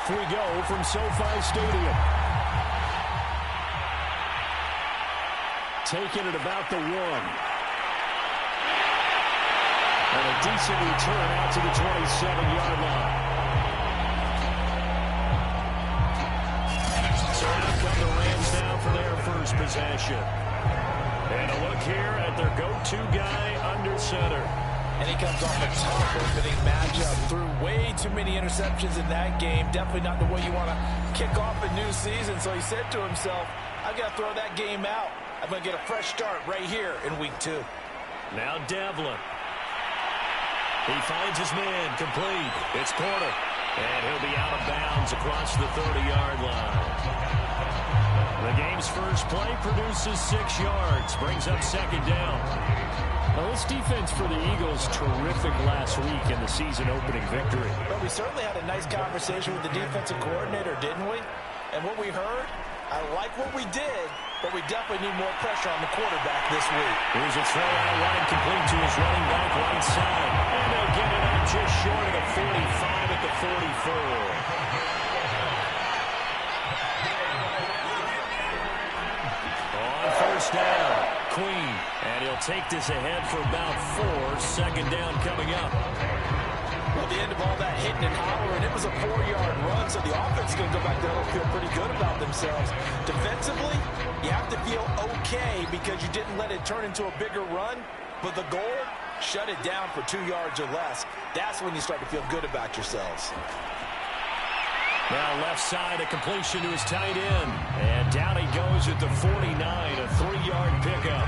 Off we go from SoFi Stadium. Taking it about the 1. And a decent return out to the 27-yard line. So out come the Rams now for their first possession. And a look here at their go-to guy under center. And he comes off a tough opening matchup. Threw way too many interceptions in that game. Definitely not the way you want to kick off a new season. So he said to himself, I've got to throw that game out. I'm going to get a fresh start right here in week 2. Now Devlin. He finds his man complete. It's Porter. And he'll be out of bounds across the 30-yard line. The game's first play produces 6 yards. Brings up second down. Well, this defense for the Eagles, terrific last week in the season-opening victory. But we certainly had a nice conversation with the defensive coordinator, didn't we? And what we heard, I like what we did, but we definitely need more pressure on the quarterback this week. Here's a throw out wide, complete to his running back right side. And they'll get it out just short of the 45 at the 44. First down, Queen, and he'll take this ahead for about 4. Second down coming up. Well, the end of all that hitting and hollering, it was a 4-yard run, so the offense is going to go back there and feel pretty good about themselves. Defensively, you have to feel okay because you didn't let it turn into a bigger run, but the goal, shut it down for 2 yards or less. That's when you start to feel good about yourselves. Now left side, a completion to his tight end. And down he goes at the 49, a 3-yard pickup.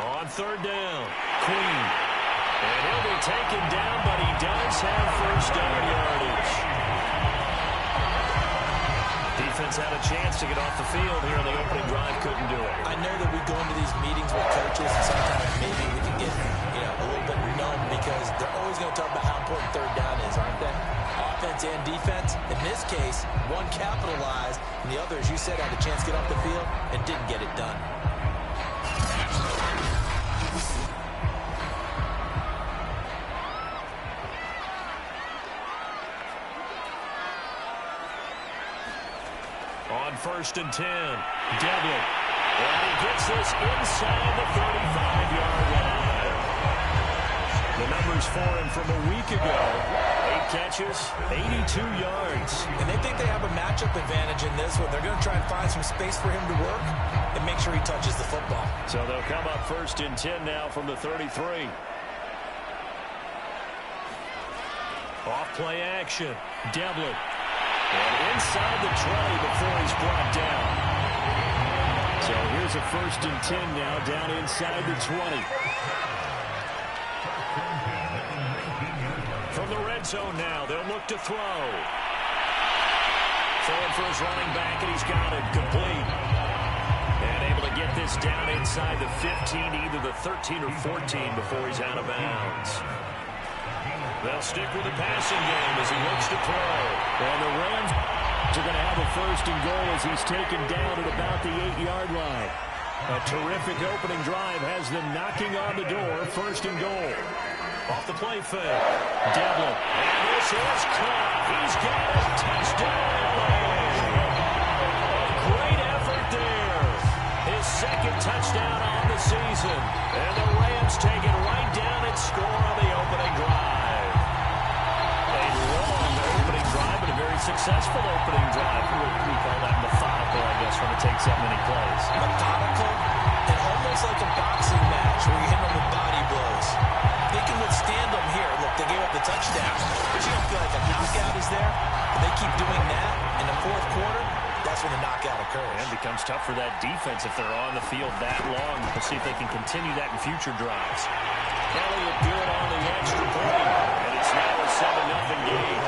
On third down, Queen. And he'll be taken down, but he does have first down yardage. Defense had a chance to get off the field here on the opening drive, couldn't do it. I know that we go into these meetings with coaches, and sometimes maybe we can get a little bit numb because they're always going to talk about how important third down is, aren't they? Offense and defense. In this case, one capitalized, and the other, as you said, had a chance to get off the field and didn't get it done. On first and 10, Devlin. And he gets this inside the 35-yard line. The numbers for him from a week ago. 8 catches, 82 yards. And they think they have a matchup advantage in this one. They're going to try and find some space for him to work and make sure he touches the football. So they'll come up first and 10 now from the 33. Off play action, Devlin. And inside the 20 before he's brought down. So here's a first and 10 now down inside the 20. From the red zone now, they'll look to throw. Throwing for his running back, and he's got it complete. And able to get this down inside the 15, either the 13 or 14 before he's out of bounds. They'll stick with the passing game as he looks to throw. And the Rams are going to have a first and goal as he's taken down at about the 8-yard line. A terrific opening drive has them knocking on the door. First and goal. Off the play fake. Devlin. And this is caught. He's got a touchdown. A great effort there. His second touchdown on the season. And the Rams take it right down and score on the opening drive. But a very successful opening drive. We call that methodical, I guess, when it takes that many plays. Methodical and almost like a boxing match where you hit them with body blows. They can withstand them here. Look, they gave up the touchdown. But you don't feel like a knockout is there. But they keep doing that in the fourth quarter. That's when the knockout occurs. And it becomes tough for that defense if they're on the field that long. We'll see if they can continue that in future drives. Elliott good on the extra point. And it's now a 7-0 game.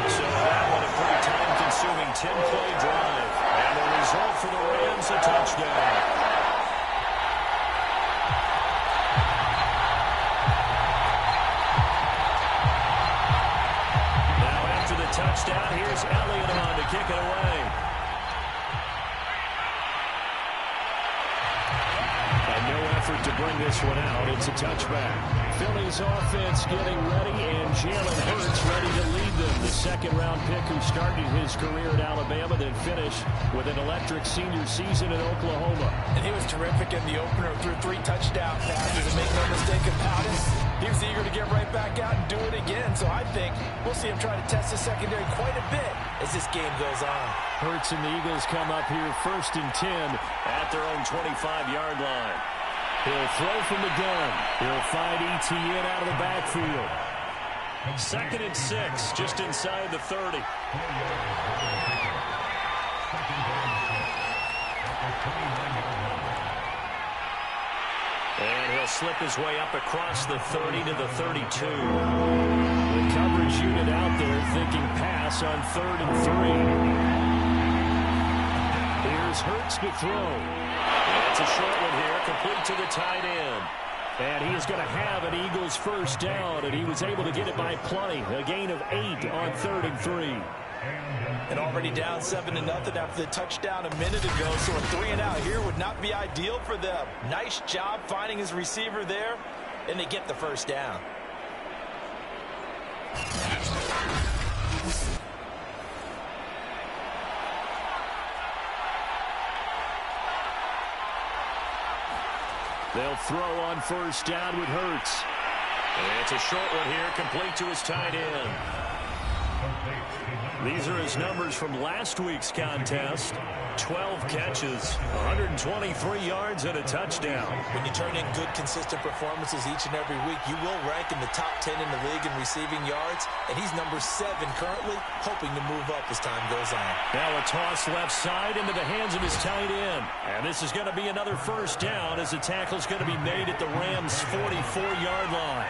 So that one a pretty time-consuming 10-play drive. And the result for the Rams, a touchdown. Now after the touchdown, here's Elliott on to kick it away. effort to bring this one out. It's a touchback. Philly's offense getting ready, and Jalen Hurts ready to lead them. The second-round pick who started his career at Alabama, then finished with an electric senior season in Oklahoma. And he was terrific in the opener, threw 3 touchdown passes, and make no mistake about it, he was eager to get right back out and do it again. So I think we'll see him try to test the secondary quite a bit as this game goes on. Hurts and the Eagles come up here 1st and 10 at their own 25-yard line. He'll throw from the gun. He'll find ETN out of the backfield. 2nd and 6, just inside the 30. And he'll slip his way up across the 30 to the 32. The coverage unit out there thinking pass on 3rd and 3. Here's Hurts to throw. It's a short one here, complete to the tight end. And he is going to have an Eagles first down, and he was able to get it by plenty. A gain of 8 on 3rd and 3. And already down 7-0 after the touchdown a minute ago, so a 3-and-out here would not be ideal for them. Nice job finding his receiver there, and they get the first down. They'll throw on first down with Hurts. It's a short one here, complete to his tight end. These are his numbers from last week's contest. 12 catches, 123 yards, and a touchdown. When you turn in good, consistent performances each and every week, you will rank in the top 10 in the league in receiving yards, and he's number 7 currently, hoping to move up as time goes on. Now a toss left side into the hands of his tight end. And this is going to be another first down as the tackle's going to be made at the Rams' 44-yard line.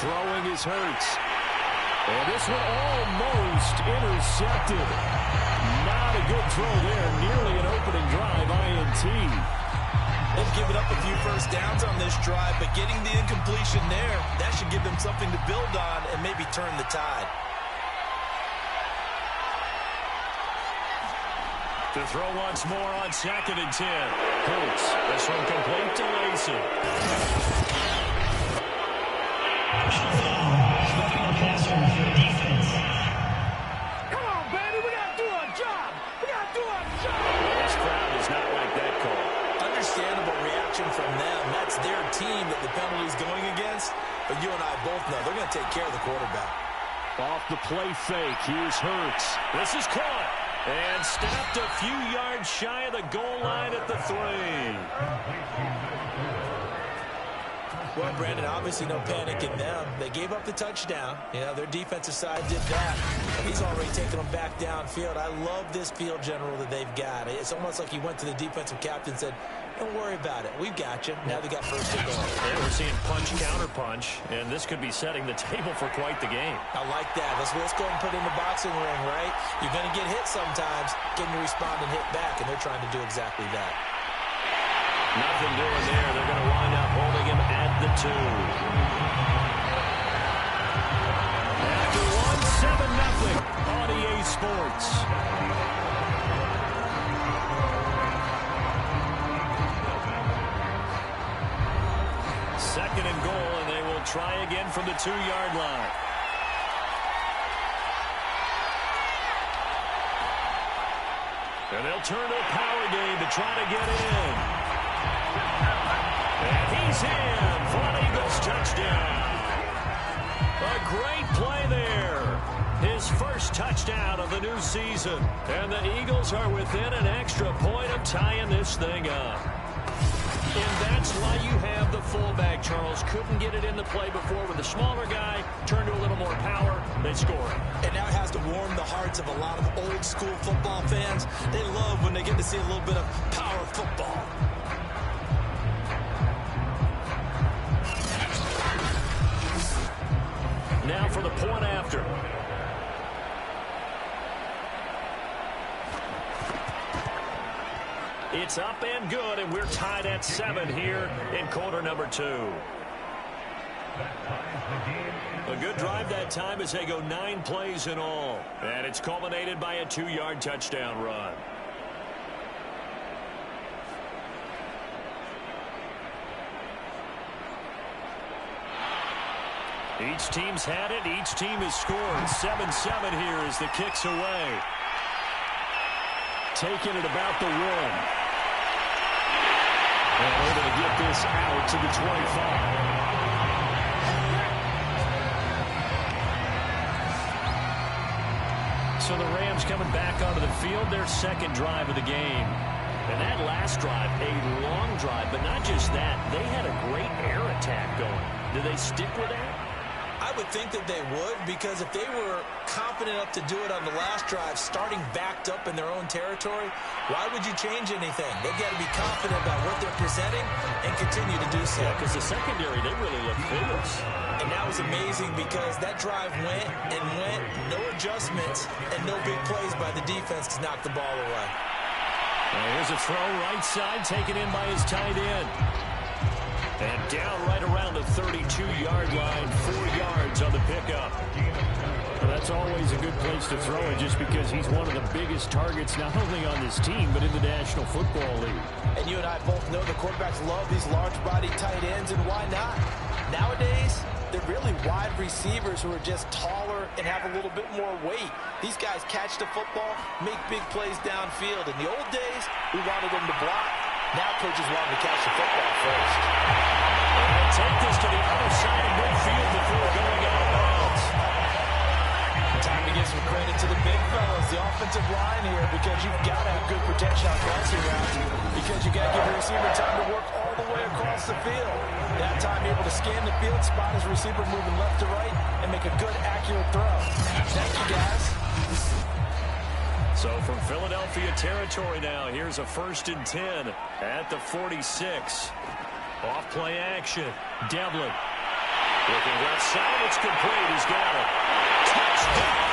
Throwing is Hurts. And this one almost intercepted. Not a good throw there. Nearly an opening drive, INT. They've given up a few first downs on this drive, but getting the incompletion there, that should give them something to build on and maybe turn the tide. To throw once more on 2nd and 10. Hurts. This one complete to Lacy. Come on, baby, we got to do our job. We got to do our job. This crowd is not like that call. Understandable reaction from them. That's their team that the penalty's going against. But you and I both know they're going to take care of the quarterback. Off the play fake, here's Hurts. This is caught. And stopped a few yards shy of the goal line at the 3. Well, Brandon, obviously no panic in them. They gave up the touchdown. Their defensive side did that. And he's already taken them back downfield. I love this field general that they've got. It's almost like he went to the defensive captain and said, don't worry about it. We've got you. Now they got first and goal. Yeah, we're seeing punch, counter punch, and this could be setting the table for quite the game. I like that. Let's go and put it in the boxing ring, right? You're going to get hit sometimes. Can you respond and hit back? And they're trying to do exactly that. Nothing doing there. They're going to wind up holding him at the 2. After 1-7-0 on EA Sports. Second and goal, and they will try again from the 2-yard line. And they'll turn to a power game to try to get in. And he's in for an Eagles touchdown. A great play there. His first touchdown of the new season. And the Eagles are within an extra point of tying this thing up. And that's why you have the fullback, Charles. Couldn't get it in the play before with the smaller guy. Turned to a little more power. They score. And now it has to warm the hearts of a lot of old school football fans. They love when they get to see a little bit of power football. Now for the point after. It's up and good, and we're tied at 7 here in quarter number 2. A good drive that time as they go 9 plays in all. And it's culminated by a 2-yard touchdown run. Each team's had it. Each team has scored. 7-7 here as the kick's away. Taking it about the 1. And able to get this out to the 25. So the Rams coming back onto the field, their second drive of the game. And that last drive, a long drive, but not just that. They had a great air attack going. Do they stick with that? I would think that they would, because if they were confident enough to do it on the last drive, starting backed up in their own territory, why would you change anything? They've got to be confident about what they're presenting and continue to do so. Yeah, because the secondary, they really look fearless. And that was amazing because that drive went and went, no adjustments, and no big plays by the defense to knock the ball away. Well, here's a throw right side, taken in by his tight end. And down right around the 32-yard line, 4 yards on the pickup. Well, that's always a good place to throw it just because he's one of the biggest targets not only on this team but in the National Football League. And you and I both know the quarterbacks love these large-body tight ends, and why not? Nowadays, they're really wide receivers who are just taller and have a little bit more weight. These guys catch the football, make big plays downfield. In the old days, we wanted them to block. Now coaches want them to catch the football first. And take this to the other side of midfield before going out of bounds. Time to give some credit to the big fellas, the offensive line here, because you've got to have good protection on crossing routes, because you got to give the receiver time to work all the way across the field. That time able to scan the field, spot his receiver moving left to right, and make a good, accurate throw. Thank you, guys. So from Philadelphia territory now, here's a 1st and 10 at the 46. Off play action. Devlin. Looking left side. It's complete. He's got it. Touchdown!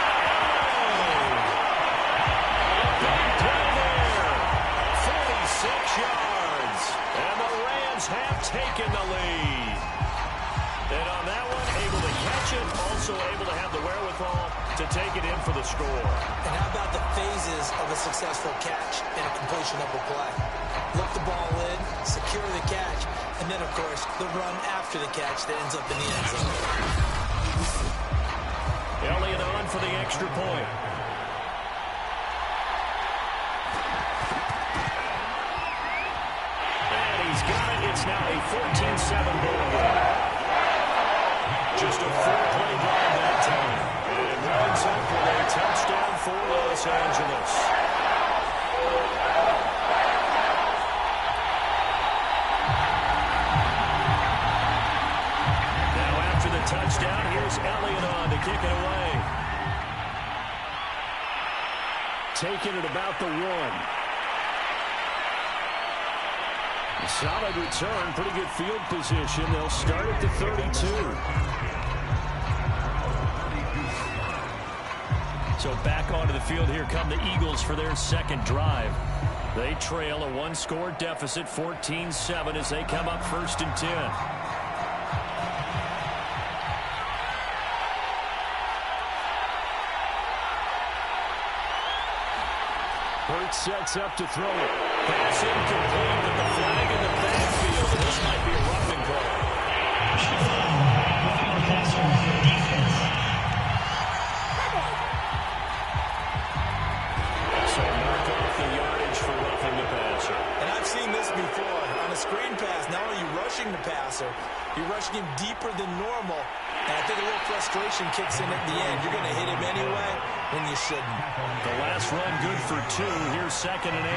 Big play there. 46 yards. And the Rams have taken the lead. And on that one, able to catch it. Also able to have the wherewithal to take it in for the score. And how about the phases of a successful catch and a completion of a play? Look the ball in, secure the catch, and then, of course, the run after the catch that ends up in the end zone. Elliott on for the extra point. And he's got it. It's now a 14-7 ball game. Just a 4-play drive that time. And winds up with a touchdown for Los Angeles. Now after the touchdown, here's Elliott on to kick it away. Taking it about the 1. Solid return, pretty good field position. They'll start at the 32. So back onto the field, here come the Eagles for their second drive. They trail a 1-score deficit, 14-7, as they come up 1st and 10. Hurts sets up to throw it. Pass incomplete with the flag in the backfield, and this might be a roughing call. So mark off the yardage for roughing the passer. And I've seen this before. On a screen pass, not only are you rushing the passer, you're rushing him deeper than normal. And I think a little frustration kicks in at the end. You're going to hit him anyway when you shouldn't. The last run good for 2. Here's 2nd and 8.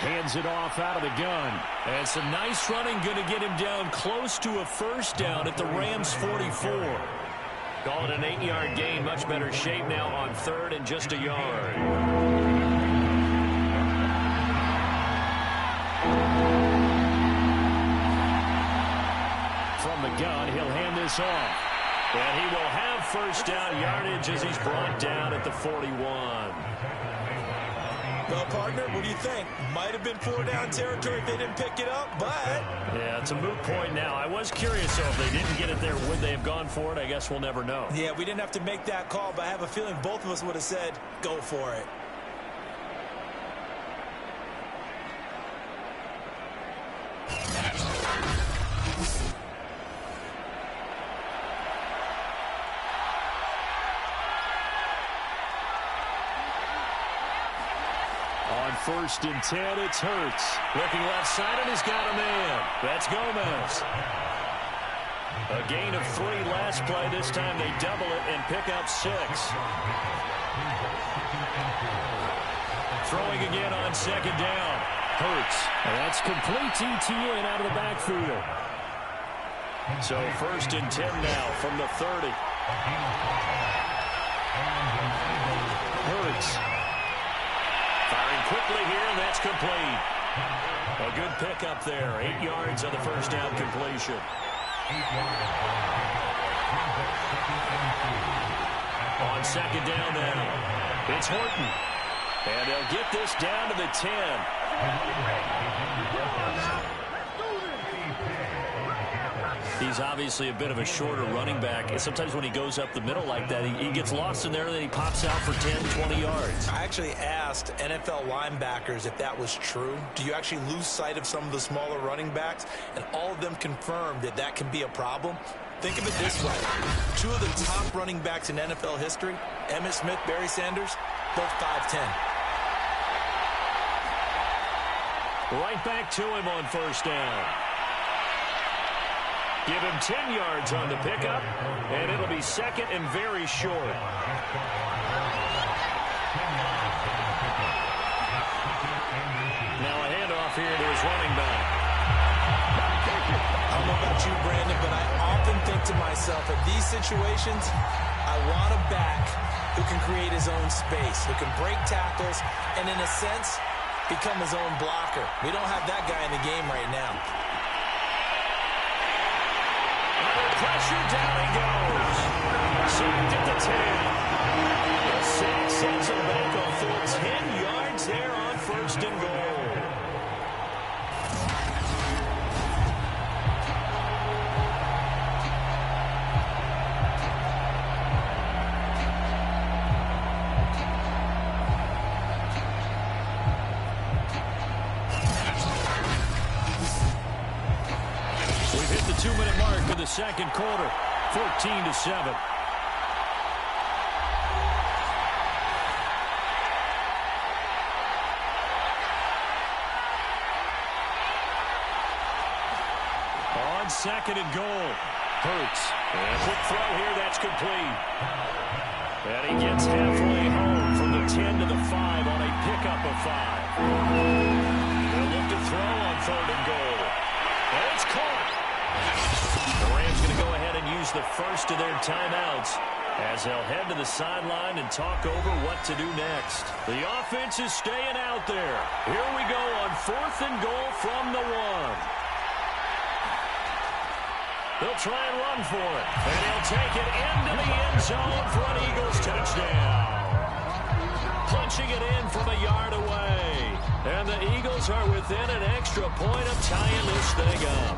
Hands it off out of the gun. And some nice running, going to get him down close to a 1st down at the Rams 44. Call it an 8-yard gain. Much better shape now on 3rd and just a yard. From the gun, he'll hand this off. And he will have 1st down yardage as he's brought down at the 41. Well, partner, what do you think? Might have been 4-down territory if they didn't pick it up, but... Yeah, it's a moot point now. I was curious, though, if they didn't get it there, would they have gone for it? I guess we'll never know. Yeah, we didn't have to make that call, but I have a feeling both of us would have said, go for it. On 1st and 10, it's Hurts. Looking left side, and he's got a man. That's Gomez. A gain of 3 last play. This time they double it and pick up 6. Throwing again on 2nd down. Hurts. And that's complete ETN out of the backfield. So 1st and 10 now from the 30. Hurts. Firing quickly here, and that's complete. A good pickup there. 8 yards on the first down completion. On 2nd down now, it's Horton. And they'll get this down to the 10. He's obviously a bit of a shorter running back. And sometimes when he goes up the middle like that, he gets lost in there, and then he pops out for 10, 20 yards. I actually asked NFL linebackers if that was true. Do you actually lose sight of some of the smaller running backs? And all of them confirmed that that can be a problem. Think of it this way. 2 of the top running backs in NFL history, Emmitt Smith, Barry Sanders, both 5'10". Right back to him on 1st down. Give him 10 yards on the pickup, and it'll be 2nd and very short. Now a handoff here to his running back. I don't know about you, Brandon, but I often think to myself, in these situations, I want a back who can create his own space, who can break tackles, and in a sense, become his own blocker. We don't have that guy in the game right now. Pressure, down he goes. Sacked at the 10. The sack sends him back a full 10 yards there on 1st and goal. We've hit the 2-minute mark of the second quarter, 14-7. On 2nd and goal, Hurts. And a quick throw here, that's complete. And he gets halfway home from the 10 to the 5 on a pickup of 5. They'll look to throw on 3rd and goal. And it's caught. The Rams going to go ahead and use the first of their timeouts as they'll head to the sideline and talk over what to do next. The offense is staying out there. Here we go on 4th and goal from the 1. They'll try and run for it. And he'll take it into the end zone for an Eagles touchdown. Punching it in from a yard away. And the Eagles are within an extra point of tying this thing up.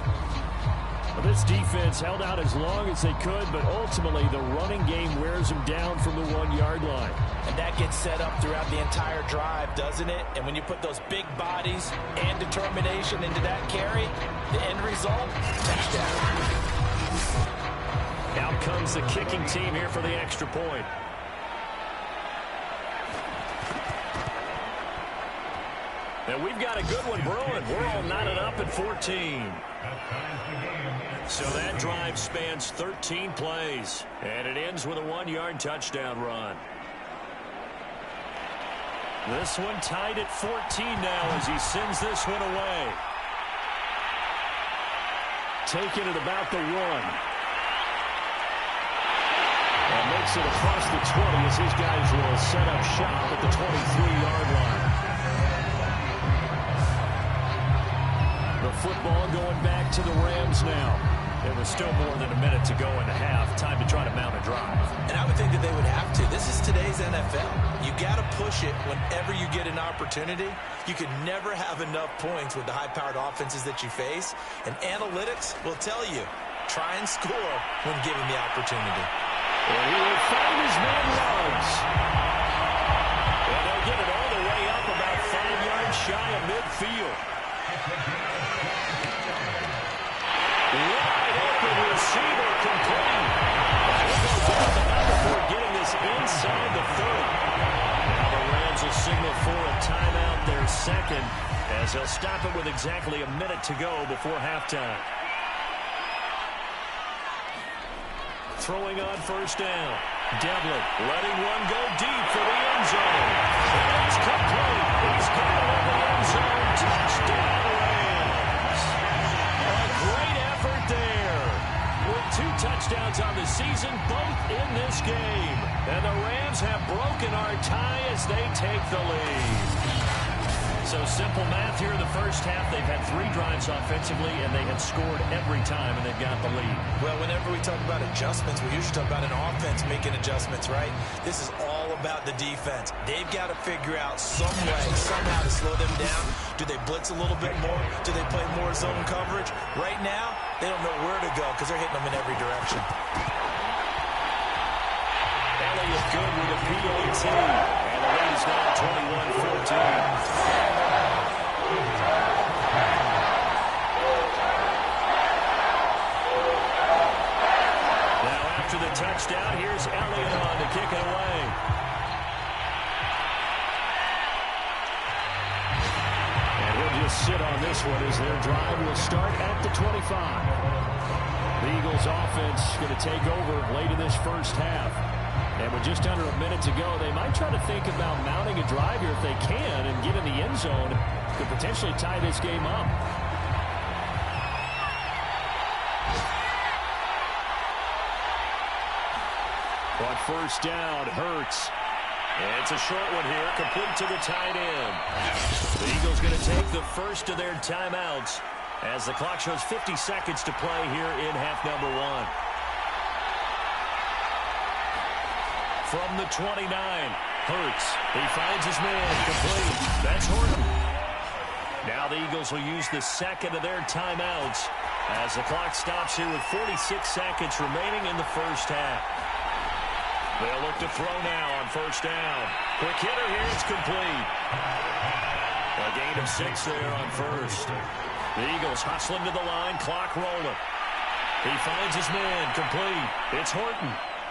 Well, this defense held out as long as they could, but ultimately the running game wears them down from the 1-yard line. And that gets set up throughout the entire drive, doesn't it? And when you put those big bodies and determination into that carry, the end result, touchdown. Out comes the kicking team here for the extra point. And we've got a good one brewing. We're all knotted up at 14. So that drive spans 13 plays. And it ends with a 1-yard touchdown run. This one tied at 14 now as he sends this one away. Taking it about the 1. And makes it across the 20 as his guys will set up shop at the 23-yard line. The football going back to the Rams now. There was still more than a minute to go in the half. Time to try to mount a drive. And I would think that they would have to. This is today's NFL. You got to push it whenever you get an opportunity. You can never have enough points with the high-powered offenses that you face. And analytics will tell you, try and score when given the opportunity. And he will find his man Ruggs. And they'll get it all the way up about 5 yards shy of midfield. Wide open receiver complete. He goes off the back before getting this inside the 30. Now the Rams will signal for a timeout second, as they'll stop it with exactly a minute to go before halftime. Throwing on first down. Devlin letting one go deep for the end zone. It's complete. He's got it in the end zone. Touchdown, Rams. A great effort there. With 2 touchdowns on the season, both in this game. And the Rams have broken our tie as they take the lead. So simple math here in the first half. They've had 3 drives offensively, and they have scored every time, and they've got the lead. Well, whenever we talk about adjustments, we usually talk about an offense making adjustments, right? This is all about the defense. They've got to figure out some way, somehow to slow them down. Do they blitz a little bit more? Do they play more zone coverage? Right now, they don't know where to go because they're hitting them in every direction. Elliott good with a PAT. And the lead is now 21-14. Now after the touchdown, here's Elliott on to kick it away. And he'll just sit on this one as their drive will start at the 25. The Eagles offense going to take over late in this first half. And with just under a minute to go, they might try to think about mounting a drive here if they can and get in the end zone. Could potentially tie this game up. On first down, Hurts. And it's a short one here, complete to the tight end. The Eagles going to take the first of their timeouts as the clock shows 50 seconds to play here in half number 1. From the 29, Hurts. He finds his man, complete. That's Horton. Now the Eagles will use the second of their timeouts as the clock stops here with 46 seconds remaining in the first half. They'll look to throw now on first down. Quick hitter here, it's complete. A gain of 6 there on first. The Eagles hustling to the line, clock rolling. He finds his man, complete. It's Horton.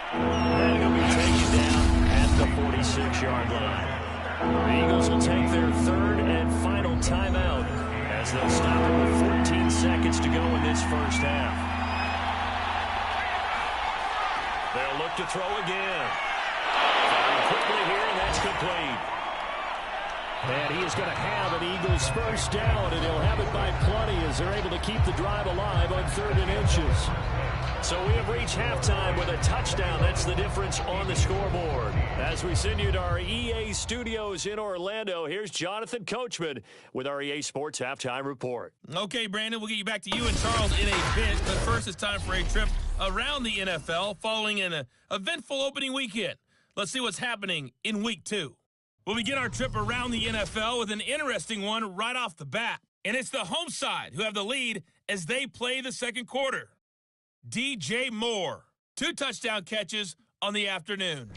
And he'll be taken down at the 46-yard line. The Eagles will take their third and final timeout as they'll stop it with 14 seconds to go in this first half. They'll look to throw again. Firing quickly here, and that's complete. And he is going to have an Eagles first down, and he'll have it by plenty as they're able to keep the drive alive on 3rd and inches. So we have reached halftime with a touchdown. That's the difference on the scoreboard. As we send you to our EA studios in Orlando, here's Jonathan Coachman with our EA Sports Halftime Report. Okay, Brandon, we'll get you back to you and Charles in a bit. But first, it's time for a trip around the NFL following an eventful opening weekend. Let's see what's happening in Week 2. We'll begin our trip around the NFL with an interesting one right off the bat. And it's the home side who have the lead as they play the second quarter. DJ Moore, 2 touchdown catches on the afternoon.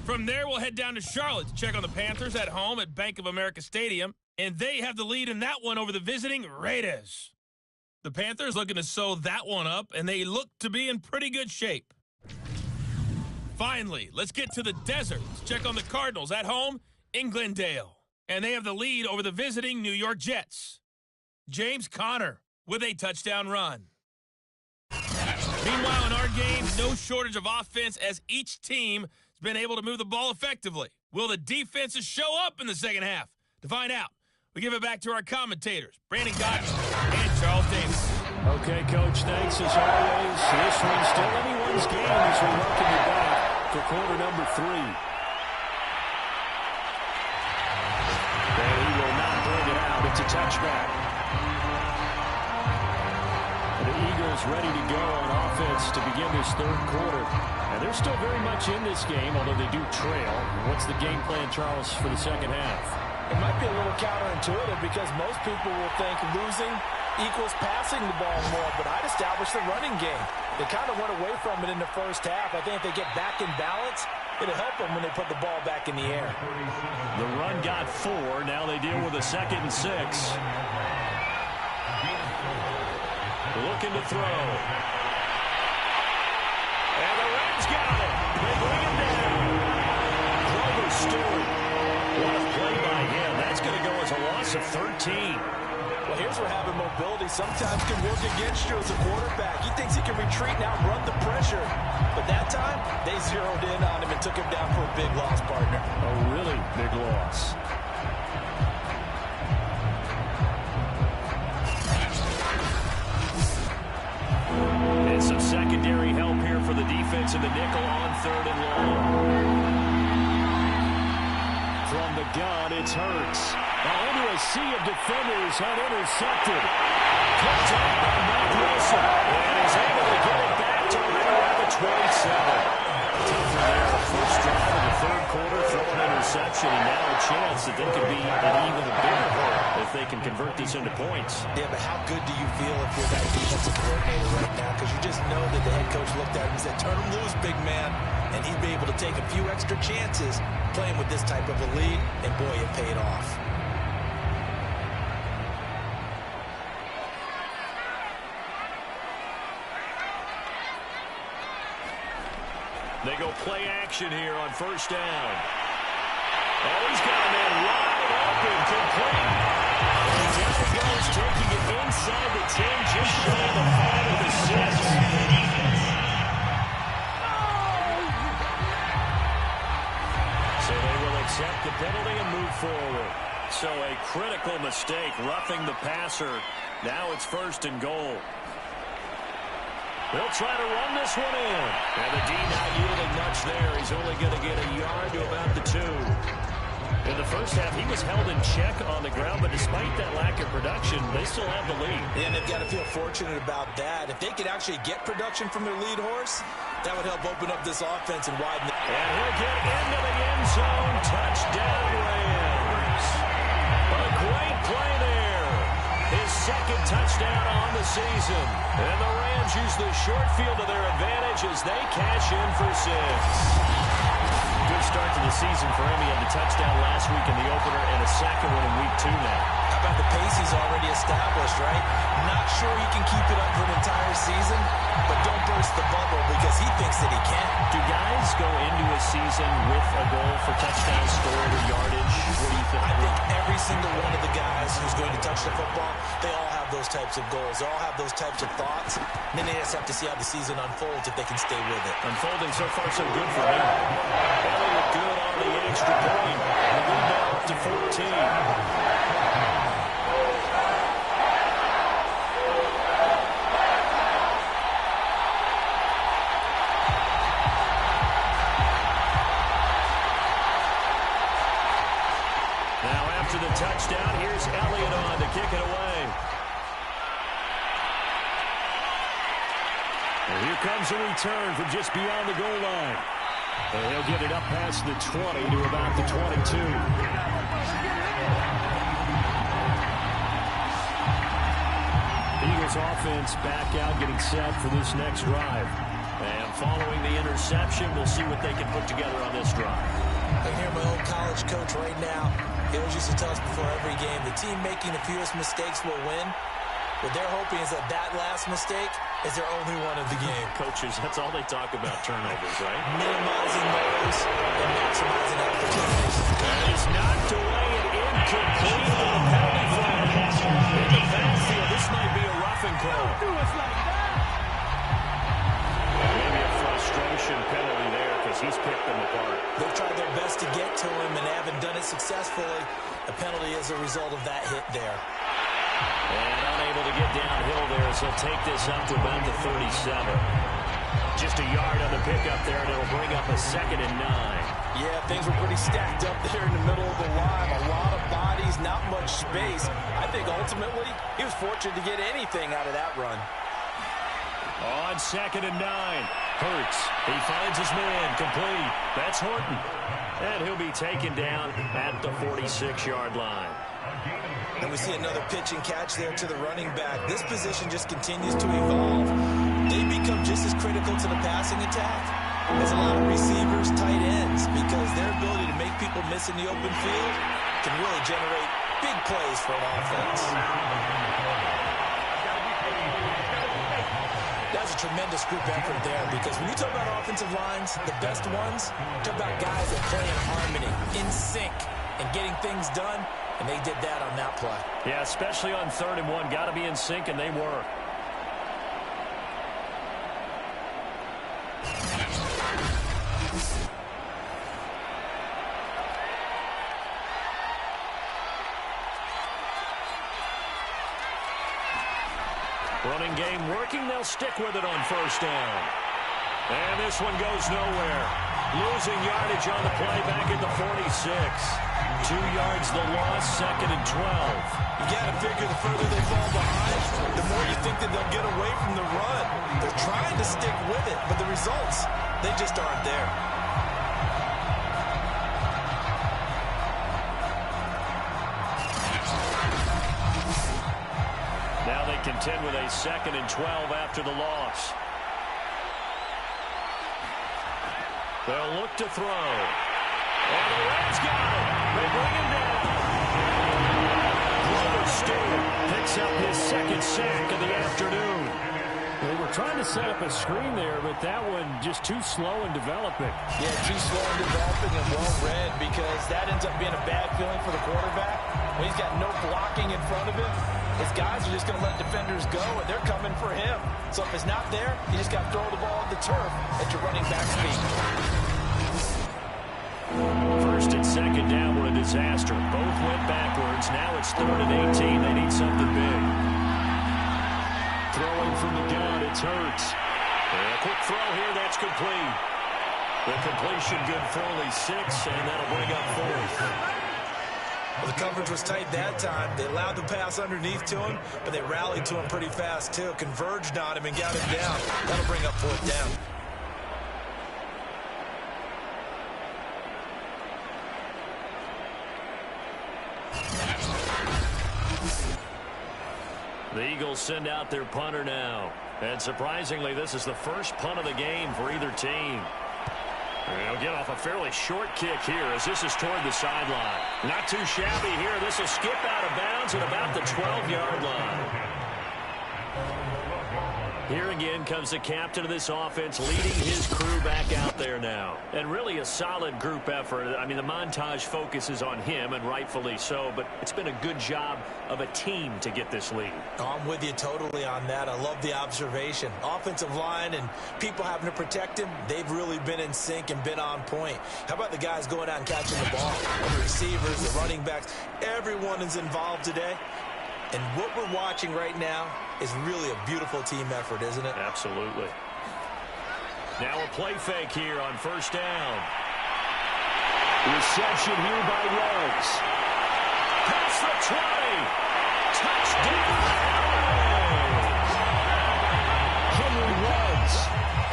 From there, we'll head down to Charlotte to check on the Panthers at home at Bank of America Stadium, and they have the lead in that one over the visiting Raiders. The Panthers looking to sew that one up, and they look to be in pretty good shape. Finally, let's get to the desert to check on the Cardinals at home in Glendale, and they have the lead over the visiting New York Jets. James Conner with a touchdown run. Meanwhile, in our game, no shortage of offense as each team has been able to move the ball effectively. Will the defenses show up in the second half? To find out, we give it back to our commentators, Brandon Godden and Charles Davis. Okay, Coach, thanks as always. This one's still anyone's game as we welcome you back for quarter number 3. And he will not bring it out. It's a touchback. The Eagles ready to go on offense to begin this third quarter. And they're still very much in this game, although they do trail. What's the game plan, Charles, for the second half? It might be a little counterintuitive because most people will think losing equals passing the ball more, but I'd establish the running game. They kind of went away from it in the first half. I think if they get back in balance, it'll help them when they put the ball back in the air. The run got 4. Now they deal with a 2nd and 6. Looking to throw. And the Rams got it. They bring it down. Grover Stewart. What a play by him. That's going to go loss of 13. Well, here's where having mobility sometimes can work against you as a quarterback. He thinks he can retreat and outrun the pressure. But that time, they zeroed in on him and took him down for a big loss, partner. A really big loss. And some secondary help here for the defense in the nickel on 3rd and long. From the gun, it's Hurts. Now into a sea of defenders and intercepted. Picked up by Mike Wilson. And he's able to get it back to right around the 27. Tough there. First drive in the 3rd quarter, throw an interception, and now a chance that they could be an even bigger hole if they can convert this into points. Yeah, but how good do you feel if you're that defensive coordinator right now? Because you just know that the head coach looked at him and said, turn him loose, big man. And he'd be able to take a few extra chances playing with this type of a lead, and boy, it paid off. They go play action here on 1st down. Oh, he's got a man wide open, complete. And down he goes, taking it inside the 10, just shy of the 5 of the 6. So they will accept the penalty and move forward. So a critical mistake, roughing the passer. Now it's 1st and goal. They'll try to run this one in. And the D not yielding much there. He's only going to get a yard to about the 2. In the first half, he was held in check on the ground, but despite that lack of production, they still have the lead. And they've got to feel fortunate about that. If they could actually get production from their lead horse, that would help open up this offense and widen it. And he'll get into the end zone. Touchdown, Rams. A great play there. His 2nd touchdown on the season. And the Rams use the short field to their advantage as they cash in for 6. Good start to the season for him. He had the touchdown last week in the opener and a 2nd one in week 2 now. How about the pace he's already established, right? Not sure he can keep it up for an entire season, but don't burst the bubble because he thinks that he can. Do guys go into a season with a goal for touchdowns scored or yardage? What do you think? I think every single one of the guys who's going to touch the football, they all have those types of goals. They all have those types of thoughts. And then they just have to see how the season unfolds if they can stay with it. Unfolding so far so good for him. Elliott good on the extra point. The lead now up to 14. After the touchdown, here's Elliott on to kick it away. And here comes a return from just beyond the goal line. And he'll get it up past the 20 to about the 22. Eagles offense back out, getting set for this next drive. And following the interception, we'll see what they can put together on this drive. I hear my old college coach right now. He always used to tell us before every game, the team making the fewest mistakes will win. What they're hoping is that that last mistake is their only one of the game. Coaches, that's all they talk about, turnovers, right? Minimizing those and maximizing opportunities. That is knocked away and incomplete on a penalty flag. In the backfield, this might be a roughing call. Maybe a frustration penalty there because he's picked them apart. They've tried their best to get to him and haven't done it successfully. A penalty is a result of that hit there. And unable to get downhill there, so he'll take this up to about the 37. Just a yard on the pickup there, and it'll bring up a 2nd and 9. Yeah, things were pretty stacked up there in the middle of the line. A lot of bodies, not much space. I think ultimately he was fortunate to get anything out of that run. On 2nd and 9, Hurts. He finds his man, complete. That's Horton. And he'll be taken down at the 46-yard line. And we see another pitch and catch there to the running back. This position just continues to evolve. They become just as critical to the passing attack as a lot of receivers, tight ends, because their ability to make people miss in the open field can really generate big plays for an offense. That's a tremendous group effort there, because when you talk about offensive lines, the best ones, talk about guys that play in harmony, in sync, and getting things done. and they did that on that play. Yeah, especially on 3rd and 1. Got to be in sync, and they were. Running game working. They'll stick with it on 1st down. And this one goes nowhere. Losing yardage on the play back at the 46. 2 yards the loss, 2nd and 12. You got to figure the further they fall behind, the more you think that they'll get away from the run. They're trying to stick with it, but the results, they just aren't there. Now they contend with a 2nd and 12 after the loss. They'll look to throw. And the Rams got it. They bring him down. Glover Stewart picks up his 2nd sack of the afternoon. They were trying to set up a screen there, but that one just too slow in developing. Yeah, too slow in developing and well read, because that ends up being a bad feeling for the quarterback. When he's got no blocking in front of him, his guys are just going to let defenders go, and they're coming for him. So if it's not there, you just got to throw the ball at the turf at your running back speed. 1st and 2nd down were a disaster. Both went backwards. Now it's 3rd and 18. They need something big. Throwing from the gun, it's Hurts. A quick throw here, that's complete. The completion good for only 6, and that'll bring up 4th. Well, the coverage was tight that time. They allowed the pass underneath to him, but they rallied to him pretty fast, too. Converged on him and got him down. That'll bring up 4th down. The Eagles send out their punter now. And surprisingly, this is the first punt of the game for either team. They'll get off a fairly short kick here as this is toward the sideline. Not too shabby here. This will skip out of bounds at about the 12-yard line. Here again comes the captain of this offense leading his crew back out there now. And really a solid group effort. I mean, the montage focuses on him, and rightfully so, but it's been a good job of a team to get this lead. I'm with you totally on that. I love the observation. Offensive line and people having to protect him, they've really been in sync and been on point. How about the guys going out and catching the ball? The receivers, the running backs, everyone is involved today. And what we're watching right now is really a beautiful team effort, isn't it? Absolutely. Now a play fake here on 1st down. Reception here by Ruggs. Past the 20. Touchdown. Henry Ruggs.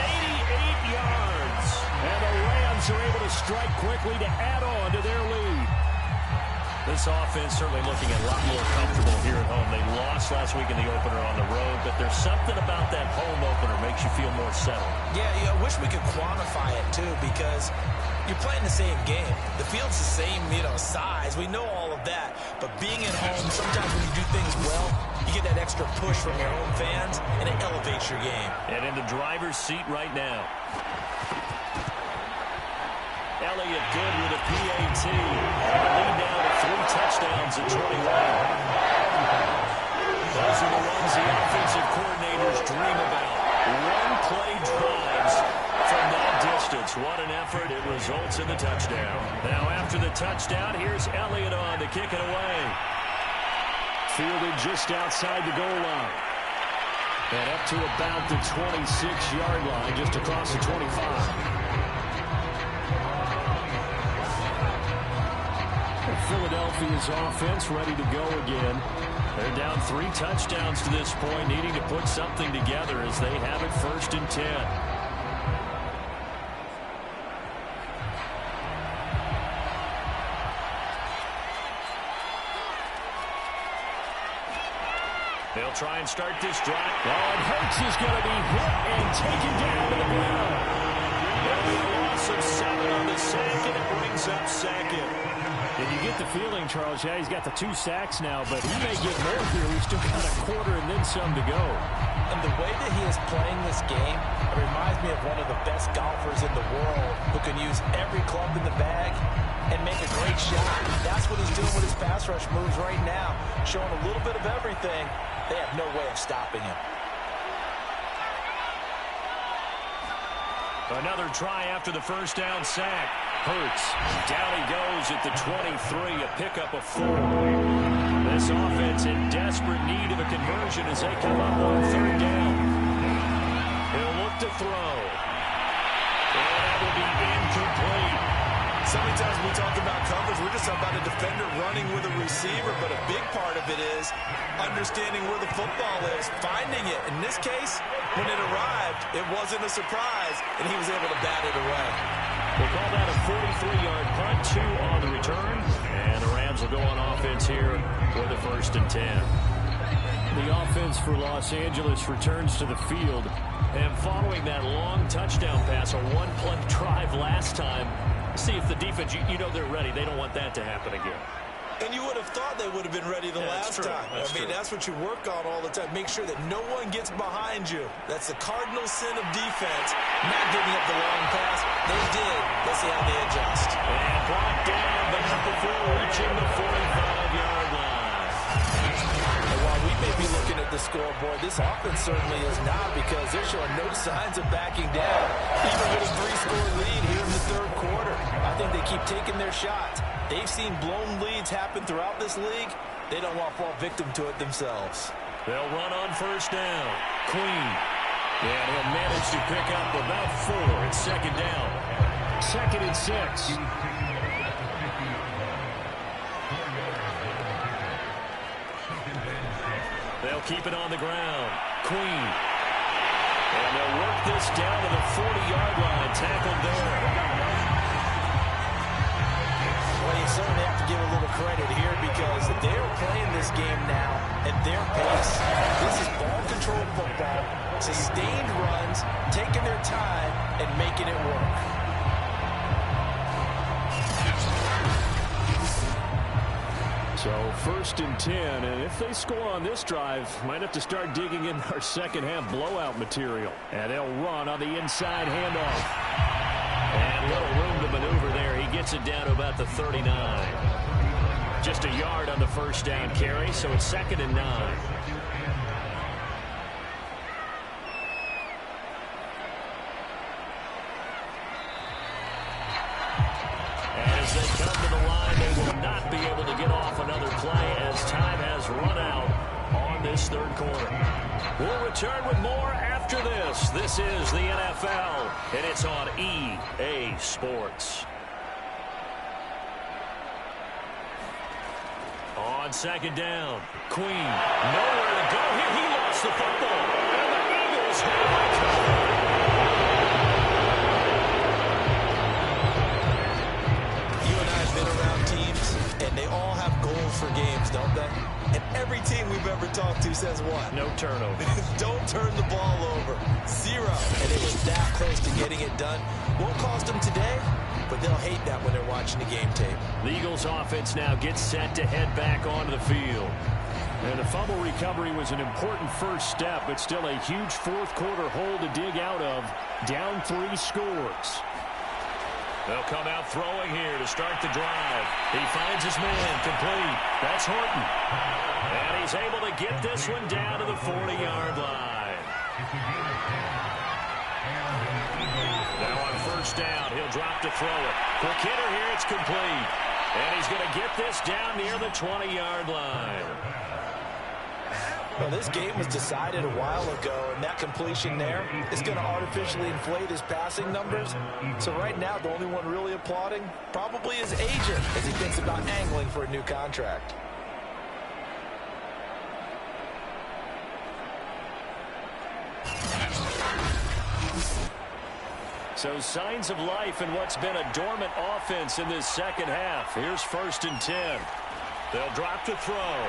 88 yards. And the Rams are able to strike quickly to add on to their lead. This offense certainly looking a lot more comfortable here at home. They lost last week in the opener on the road, but there's something about that home opener makes you feel more settled. Yeah, I wish we could quantify it, too, because you're playing the same game. The field's the same, size. We know all of that. But being at home, sometimes when you do things well, you get that extra push from your home fans, and it elevates your game. And in the driver's seat right now. Elliott good with a PAT. Lead down to 3 touchdowns at 21. Those are the ones the offensive coordinators dream about. One-play drives from that distance. What an effort. It results in the touchdown. Now after the touchdown, here's Elliott on to kick it away. Fielded just outside the goal line. And up to about the 26-yard line, just across the 25. Philadelphia's offense ready to go again. They're down 3 touchdowns to this point, needing to put something together as they have it 1st and 10. They'll try and start this drive. And Hurts is going to be hit and taken down to the ground. A loss of 7 on the sack, and it brings up 2nd. And you get the feeling, Charles, yeah, he's got the 2 sacks now, but he may get more here. We've still got a quarter and then some to go. And the way that he is playing this game, it reminds me of one of the best golfers in the world who can use every club in the bag and make a great shot. That's what he's doing with his pass rush moves right now, showing a little bit of everything. They have no way of stopping him. Another try after the first down sack. Hurts. Down he goes at the 23, a pickup of 4. This offense in desperate need of a conversion as they come up on third down. He'll look to throw. And that will be incomplete. So many times we talk about coverage, we're just talking about a defender running with a receiver, but a big part of it is understanding where the football is, finding it. In this case, when it arrived, it wasn't a surprise, and he was able to bat it away. We'll call that a 43-yard punt, 2 on the return, and the Rams will go on offense here with a 1st and 10. The offense for Los Angeles returns to the field, and following that long touchdown pass, a one-play drive last time, see if the defense, you know they're ready. They don't want that to happen again. And you would have thought they would have been ready the last time. That's what you work on all the time. Make sure that no one gets behind you. That's the cardinal sin of defense, not giving up the long pass. They did. Let's see how they adjust. And brought down, but not before reaching the 45-yard line. And while we may be looking at the scoreboard, this offense certainly is not, because they're showing no signs of backing down. Even with a 3-score lead here in the third quarter, I think they keep taking their shots. They've seen blown leads happen throughout this league. They don't want to fall victim to it themselves. They'll run on first down. Queen. And he'll manage to pick up about 4. It's second down. 2nd and 6. They'll keep it on the ground. Queen. And they'll work this down to the 40-yard line. Tackled there. Well, you certainly have to give a little credit here, because they're playing this game now at their pace. This is ball control football, sustained runs, taking their time and making it work. So 1st and 10, and if they score on this drive, might have to start digging in our second half blowout material. And they'll run on the inside handoff. And little room to maneuver there. He gets it down to about the 39. Just a yard on the first down carry, so it's 2nd and 9. As they come to the line, they will not be able to get off another play as time has run out on this third quarter. We'll return with more after this. This is the NFL, and it's on EA Sports. On second down, Queen, nowhere to go here. He lost the football, and the Eagles have recovered. You and I have been around teams, and they all have goals for games, don't they? And every team we've ever talked to says what? No turnover. Don't turn the ball over. 0. And it was that close to getting it done. Won't cost them today, but they'll hate that when they're watching the game tape. The Eagles offense now gets set to head back onto the field. And the fumble recovery was an important first step, but still a huge fourth quarter hole to dig out of. Down 3 scores. They'll come out throwing here to start the drive. He finds his man complete. That's Horton. And he's able to get this one down to the 40-yard line. Now on first down, he'll drop to throw it. Quick hitter here, it's complete. And he's going to get this down near the 20-yard line. Well, this game was decided a while ago, and that completion there is going to artificially inflate his passing numbers. So right now, the only one really applauding probably his agent as he thinks about angling for a new contract. So signs of life in what's been a dormant offense in this second half. Here's 1st and 10. They'll drop to throw.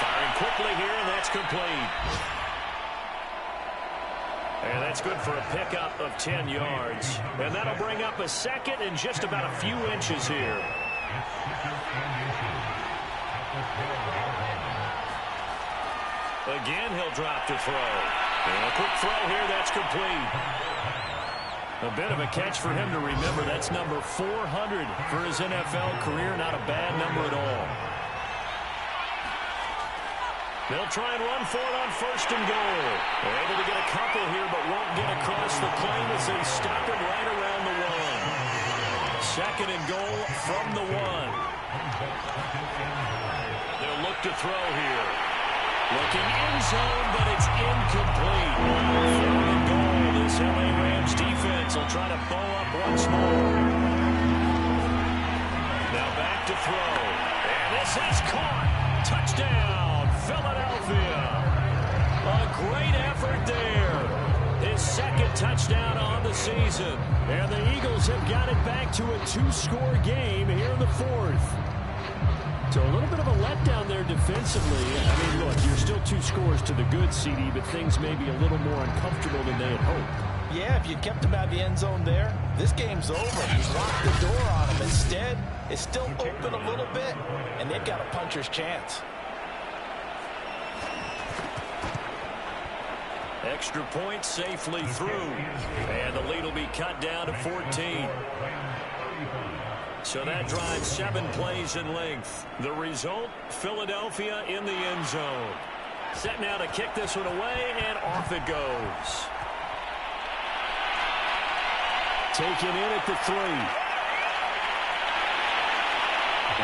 Firing quickly here, and that's complete. And that's good for a pickup of 10 yards. And that'll bring up a second and just about a few inches here. Again, he'll drop to throw. And a quick throw here, that's complete. A bit of a catch for him to remember. That's number 400 for his NFL career. Not a bad number at all. They'll try and run for it on 1st and goal. They're able to get a couple here, but won't get across the plane as they stop it right around the 1. 2nd and goal from the 1. They'll look to throw here. Looking in zone, but it's incomplete. 3rd and goal. This LA Rams defense will try to bow up once more. Now back to throw. And this is caught. Touchdown, Philadelphia. A great effort there. His 2nd touchdown on the season. And the Eagles have got it back to a 2-score game here in the 4th. So a little bit of a letdown there defensively. I mean, look, you're still 2 scores to the good, CD, but things may be a little more uncomfortable than they had hoped. Yeah, if you kept him out of the end zone there, this game's over. He's locked the door on him. Instead, it's still open a little bit, and they've got a puncher's chance. Extra point safely through. And the lead will be cut down to 14. So that drives 7 plays in length. The result, Philadelphia in the end zone. Set now to kick this one away, and off it goes. Taken in at the 3.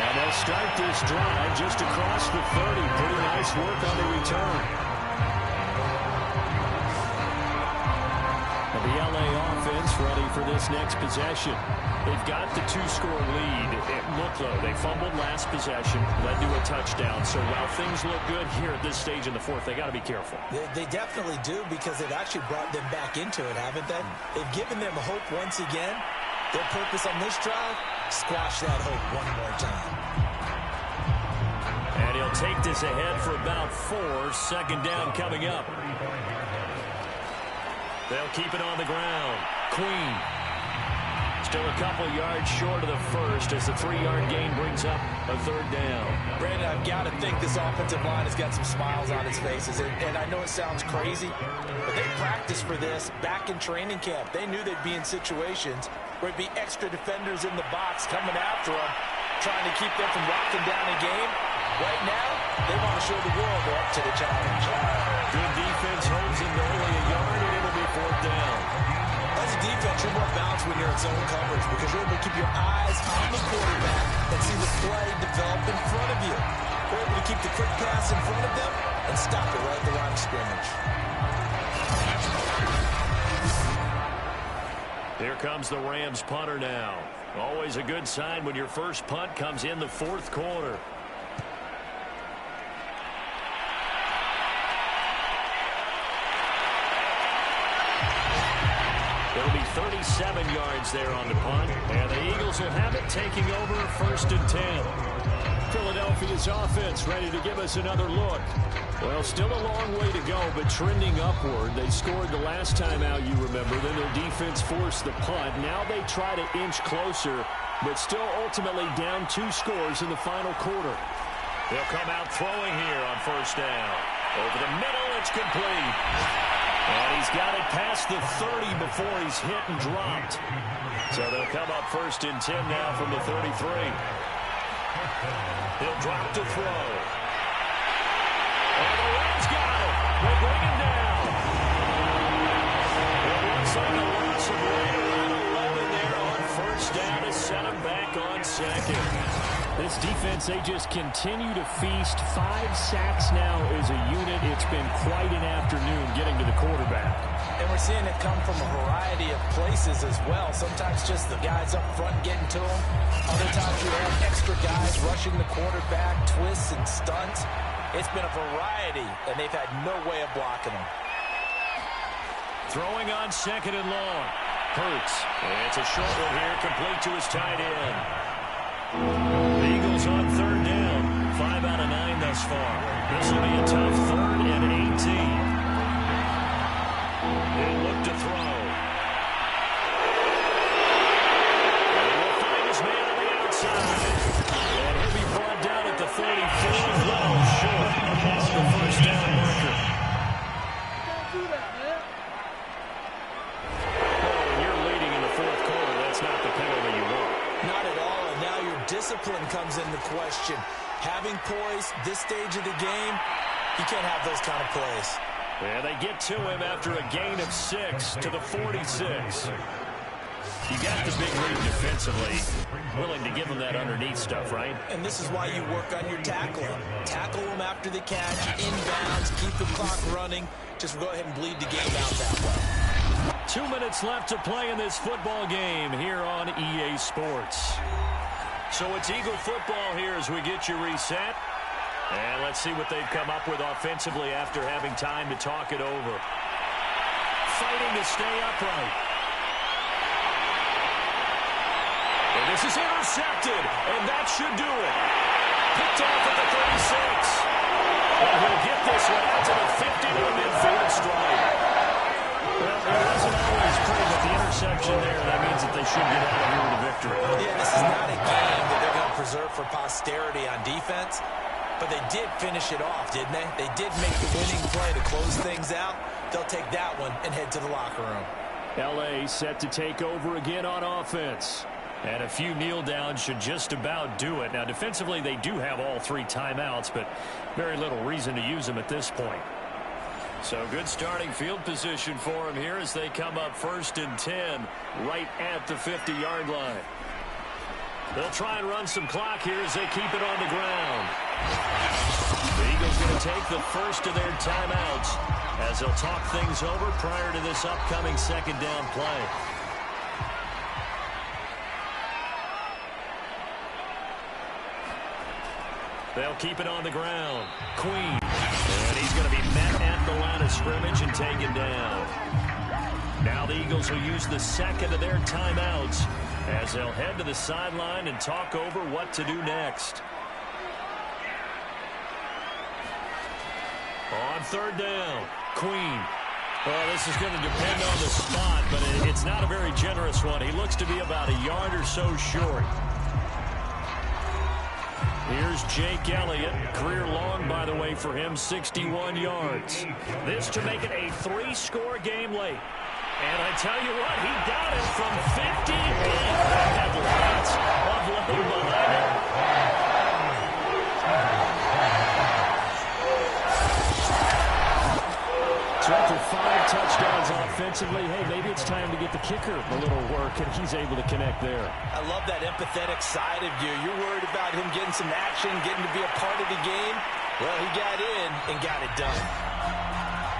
And they'll start this drive just across the 30. Pretty nice work on the return. The LA offense ready for this next possession. They've got the 2-score lead. Look, though, they fumbled last possession, led to a touchdown. So while things look good here at this stage in the 4th, they got to be careful. They definitely do, because they've actually brought them back into it, haven't they? They've given them hope once again. Their purpose on this drive, squash that hope one more time. And he'll take this ahead for about 4. 2nd down coming up. They'll keep it on the ground. Queen. Still a couple yards short of the 1st as the 3-yard gain brings up a 3rd down. Brandon, I've got to think this offensive line has got some smiles on its faces. And I know it sounds crazy, but they practiced for this back in training camp. They knew they'd be in situations where it'd be extra defenders in the box coming after them, trying to keep them from locking down a game. Right now, they want to show the world they're up to the challenge. Good defense holds him to only a yard, and it'll be 4th down. As a defense, you're more balanced when you're in zone coverage because you're able to keep your eyes on the quarterback and see the play develop in front of you. You're able to keep the quick pass in front of them and stop it right at the line of scrimmage. Here comes the Rams punter now. Always a good sign when your first punt comes in the 4th quarter. It'll be 37 yards there on the punt. And the Eagles will have it, taking over 1st and 10. Philadelphia's offense ready to give us another look. Well, still a long way to go, but trending upward. They scored the last time out, you remember. Then their defense forced the punt. Now they try to inch closer, but still ultimately down 2 scores in the final quarter. They'll come out throwing here on 1st down. Over the middle, it's complete. And he's got it past the 30 before he's hit and dropped. So they'll come up 1st and 10 now from the 33. He'll drop to throw. And the Rams got it. They bring him down. It looks like a loss of right around 11 there on 1st down to set him back on 2nd. This defense, they just continue to feast. 5 sacks now as a unit. It's been quite an afternoon getting to the quarterback. And we're seeing it come from a variety of places as well. Sometimes just the guys up front getting to him. Other times you have extra guys rushing the quarterback, twists and stunts. It's been a variety, and they've had no way of blocking him. Throwing on 2nd and long. Hurts. It's a short one here, complete to his tight end. The Eagles on 3rd down. 5 out of 9 thus far. This will be a tough 3rd and 18. He'll look to throw. And he'll find his man on the outside. And he'll be brought down at the 34. Well short of the 1st down marker. When you're leading question. Having poise this stage of the game, you can't have those kind of plays. Yeah, they get to him after a gain of 6 to the 46. You got the big lead defensively. Willing to give him that underneath stuff, right? And this is why you work on your tackling. Tackle them after the catch, inbounds, keep the clock running. Just go ahead and bleed the game out that way. 2 minutes left to play in this football game here on EA Sports. So it's Eagle football here as we get you reset. And let's see what they've come up with offensively after having time to talk it over. Fighting to stay upright. And this is intercepted, and that should do it. Picked off at the 36. And he'll get this one out to the 50 to the midfield strike. Well, it wasn't always pretty, but the interception there, that means that they should get out of here with a victory. Yeah, this is not a game that they're going to preserve for posterity on defense, but they did finish it off, didn't they? They did make the winning play to close things out. They'll take that one and head to the locker room. L.A. set to take over again on offense. And a few kneel downs should just about do it. Now, defensively, they do have all 3 timeouts, but very little reason to use them at this point. So good starting field position for them here as they come up 1st and 10 right at the 50-yard line. They'll try and run some clock here as they keep it on the ground. The Eagles going to take the first of their timeouts as they'll talk things over prior to this upcoming 2nd down play. They'll keep it on the ground. Queen. And he's going to be met at the line of scrimmage and taken down. Now the Eagles will use the 2nd of their timeouts as they'll head to the sideline and talk over what to do next. On 3rd down, Queen. Well, this is going to depend on the spot, but it's not a very generous one. He looks to be about a yard or so short. Here's Jake Elliott. Career long, by the way, for him, 61 yards. This to make it a 3-score game late. And I tell you what, he got it from 50 and had lots of load behind it. So after 5 touchdowns offensively, hey, maybe it's time to get the kicker a little work, and he's able to connect there. I love that empathetic side of you. You're worried about him getting some action, getting to be a part of the game. Well, he got in and got it done.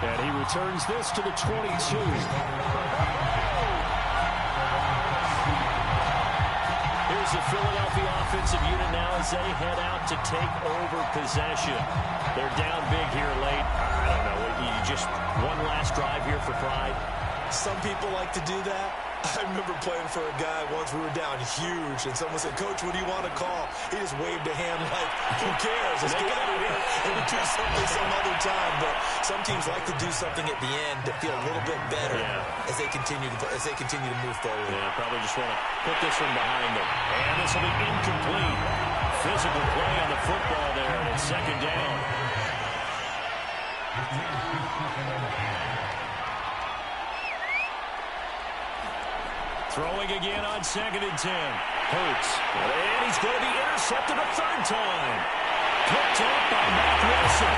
And he returns this to the 22. Here's the Philadelphia offensive unit now as they head out to take over possession. They're down big here late. I don't know. You just one last drive here for pride. Some people like to do that. I remember playing for a guy once. We were down huge, and someone said, "Coach, what do you want to call?" He just waved a hand like, "Who cares? Let's get out of here and do something some other time." But some teams like to do something at the end to feel a little bit better as they continue to move forward. Yeah, probably just want to put this one behind them. And this will be incomplete. Physical play on the football there, and it's 2nd down. Throwing again on 2nd and 10. Hurts. And he's going to be intercepted a 3rd time. Picked up by Matt Wilson.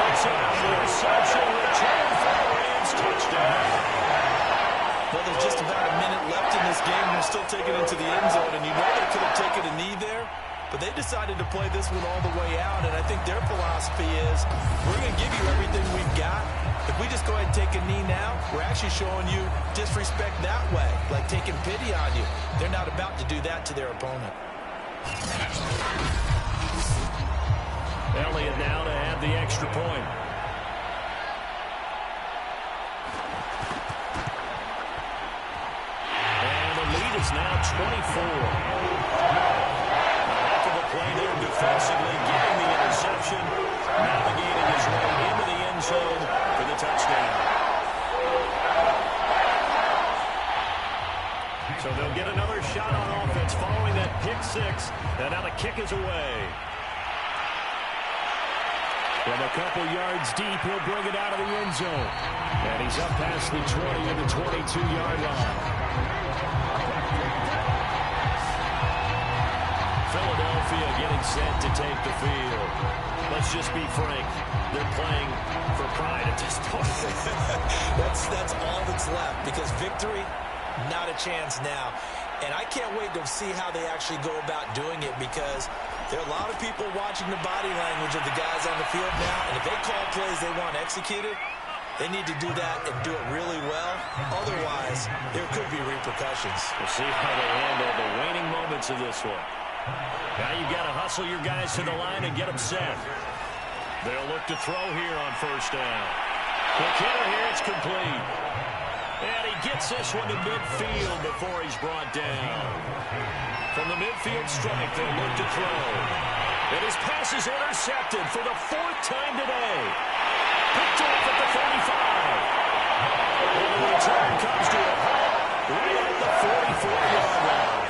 It's a reception return for the Rams touchdown. Well, there's just about a minute left in this game. They're still taking it into the end zone, and you know they could have taken a knee there. But they decided to play this one all the way out, and I think their philosophy is, we're going to give you everything we've got. If we just go ahead and take a knee now, we're actually showing you disrespect that way, like taking pity on you. They're not about to do that to their opponent. Elliott now to have the extra point. And the lead is now 24. Play there defensively, getting the interception, navigating his way into the end zone for the touchdown. So they'll get another shot on offense following that pick 6, and now the kick is away. From a couple yards deep, he'll bring it out of the end zone. And he's up past the 20 and the 22-yard line. Philadelphia getting set to take the field. Let's just be frank. They're playing for pride at this point. That's all that's left, because victory, not a chance now. And I can't wait to see how they actually go about doing it, because there are a lot of people watching the body language of the guys on the field now, and if they call plays they want executed, they need to do that and do it really well. Otherwise, there could be repercussions. We'll see how they handle the waning moments of this one. Now you've got to hustle your guys to the line and get them set. They'll look to throw here on first down. McKinnon here, it's complete. And he gets this one to midfield before he's brought down. From the midfield stripe, they'll look to throw. And his pass is intercepted for the 4th time today. Picked off at the 35. And the return comes to a halt right at the 44-yard line.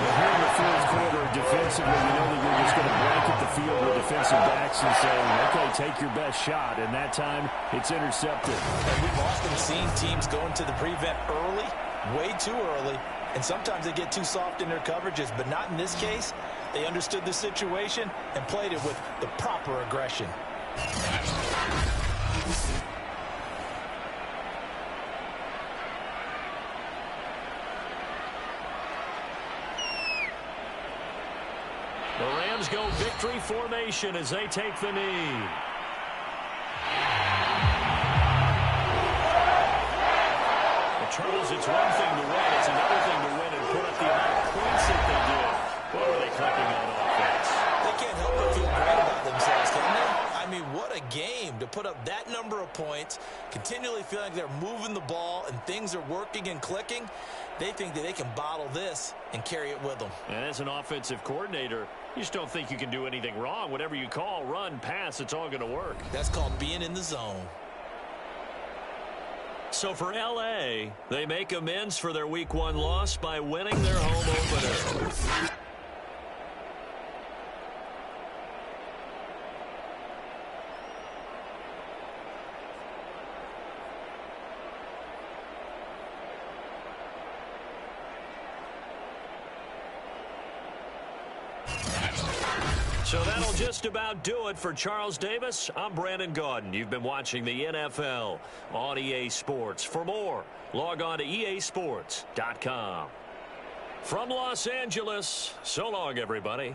Well, here in the fourth quarter, defensively, you know that you're just going to blanket the field with defensive backs and say, okay, take your best shot. And that time, it's intercepted. And we've often seen teams go into the prevent early, way too early, and sometimes they get too soft in their coverages, but not in this case. They understood the situation and played it with the proper aggression. The Rams go victory formation as they take the knee. Well, Charles, it's one thing to win. It's another thing to win and put up the amount of points that they did. What are they clicking on offense? They can't help but feel great about themselves, can they? I mean, what a game to put up that number of points, continually feeling like they're moving the ball and things are working and clicking. They think that they can bottle this and carry it with them. And as an offensive coordinator, you just don't think you can do anything wrong. Whatever you call, run, pass, it's all going to work. That's called being in the zone. So for L.A., they make amends for their Week 1 loss by winning their home opener. So that'll just about do it for Charles Davis. I'm Brandon Gaudin. You've been watching the NFL on EA Sports. For more, log on to easports.com. From Los Angeles, so long, everybody.